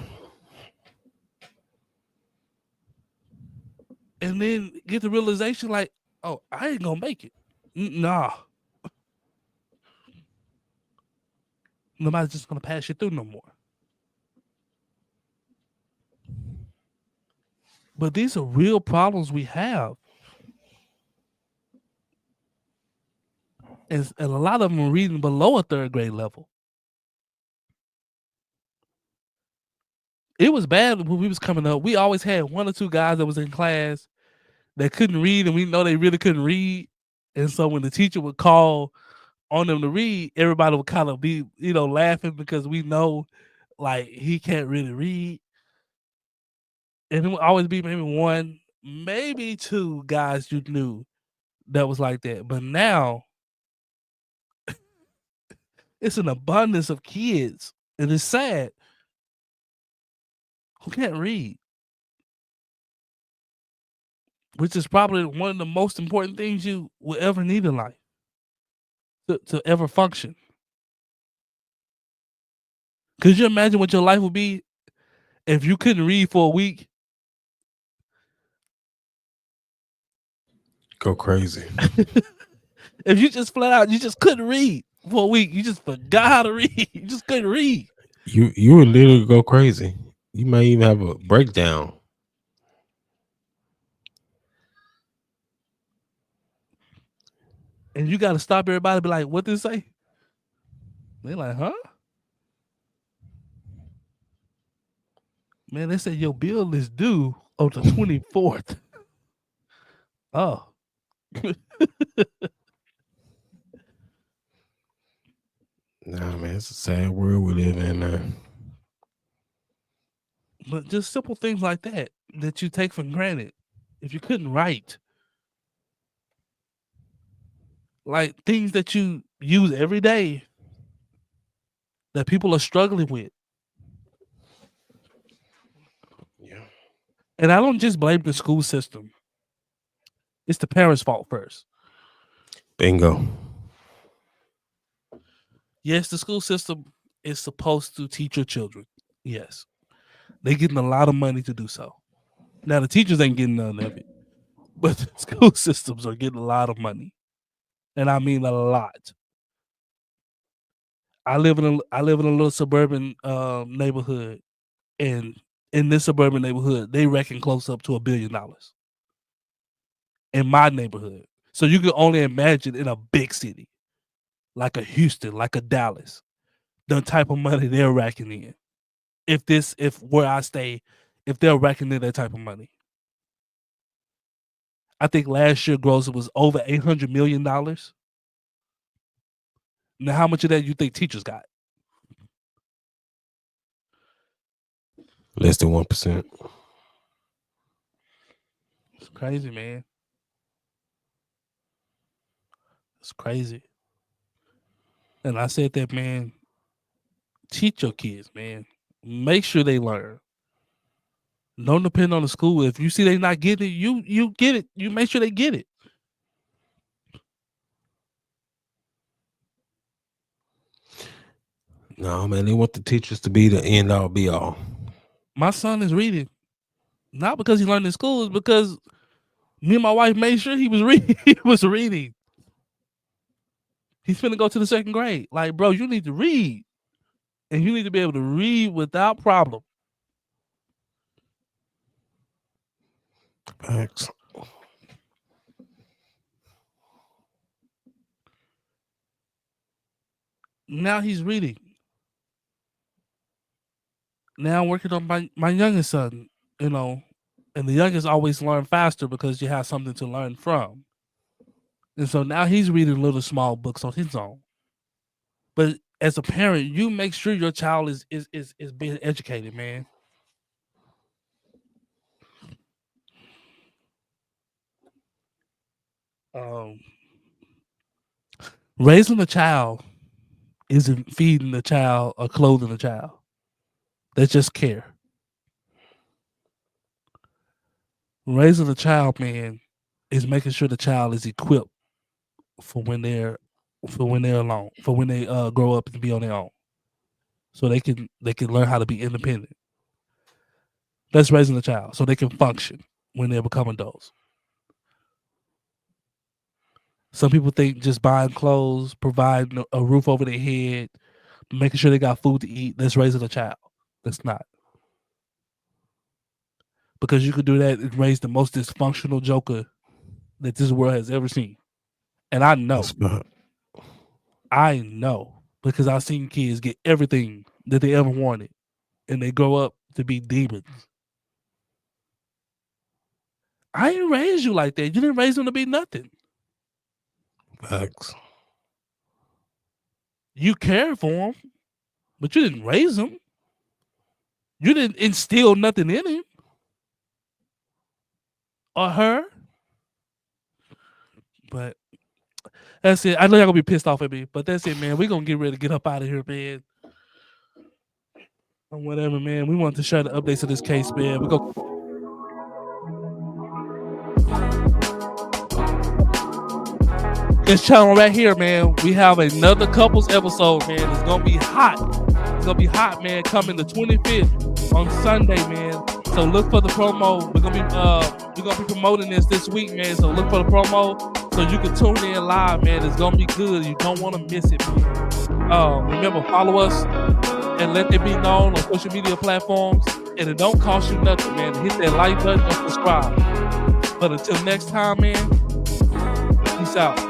And then get the realization like, oh, I ain't gonna make it. Nah. Nobody's just gonna pass you through no more. But these are real problems we have. And a lot of them are reading below a 3rd grade level. It was bad when we was coming up. We always had 1 or 2 guys that was in class that couldn't read, and we know they really couldn't read. And so when the teacher would call on them to read, everybody would kind of be, laughing because we know, like, he can't really read. And it would always be maybe 1, maybe 2 guys you knew that was like that. But now, it's an abundance of kids, and it's sad, who can't read. Which is probably one of the most important things you will ever need in life to ever function. Could you imagine what your life would be if you couldn't read for a week? Go crazy. If you just flat out, you just couldn't read for a week. You just forgot how to read. You just couldn't read. You would literally go crazy. You might even have a breakdown. And you got to stop everybody and be like, what did it say? They're like, huh? Man, they said your bill is due on the 24th. Oh. Nah, man, it's a sad world we live in, man. But just simple things like that you take for granted. If you couldn't write, like things that you use every day that people are struggling with. Yeah. And I don't just blame the school system. It's the parents' fault first. Bingo. Yes, the school system is supposed to teach your children. Yes. They're getting a lot of money to do so. Now, the teachers ain't getting none of it. But the school systems are getting a lot of money. And I mean a lot. I live in a little suburban neighborhood. And in this suburban neighborhood, they reckon close up to $1 billion. In my neighborhood. So you can only imagine in a big city, like a Houston, like a Dallas, the type of money they're racking in. If where I stay, if they're racking in that type of money. I think last year gross was over $800 million. Now, how much of that you think teachers got? Less than 1%. It's crazy, man. It's crazy. And I said that, man, teach your kids, man. Make sure they learn. Don't depend on the school. If you see they not getting it, you get it. You make sure they get it. No, man, they want the teachers to be the end all be all. My son is reading. Not because he learned in school, it's because me and my wife made sure he was reading. He was reading. He's finna go to the 2nd grade. Like, bro, you need to read. And you need to be able to read without problem. Thanks. Now he's reading. Now I'm working on my youngest son, and the youngest always learn faster because you have something to learn from. And so now he's reading little small books on his own. But as a parent, you make sure your child is being educated, man. Raising a child isn't feeding the child or clothing the child. That's just care. Raising a child, man, is making sure the child is equipped for when they're alone, for when they grow up and be on their own, so they can learn how to be independent. That's raising a child so they can function when they become adults. Some people think just buying clothes, providing a roof over their head, making sure they got food to eat, that's raising a child. That's not. Because you could do that and raise the most dysfunctional joker that this world has ever seen. And I know. I know. Because I've seen kids get everything that they ever wanted. And they grow up to be demons. I didn't raise you like that. You didn't raise them to be nothing. Facts. You cared for them, but you didn't raise them. You didn't instill nothing in him or her. But that's it. I know y'all gonna be pissed off at me, but that's it, man. We're gonna get ready to get up out of here, man. Or whatever, man. We want to share the updates of this case, man. We go. This channel right here, man. We have another couples episode, man. It's gonna be hot. It's gonna be hot, man. Coming the 25th on Sunday, man. So look for the promo. We're gonna be promoting this week, man. So look for the promo so you can tune in live, man. It's gonna be good. You don't want to miss it, man. Remember, follow us and let it be known on social media platforms. And it don't cost you nothing, man. Hit that like button and subscribe. But until next time, man. Peace out.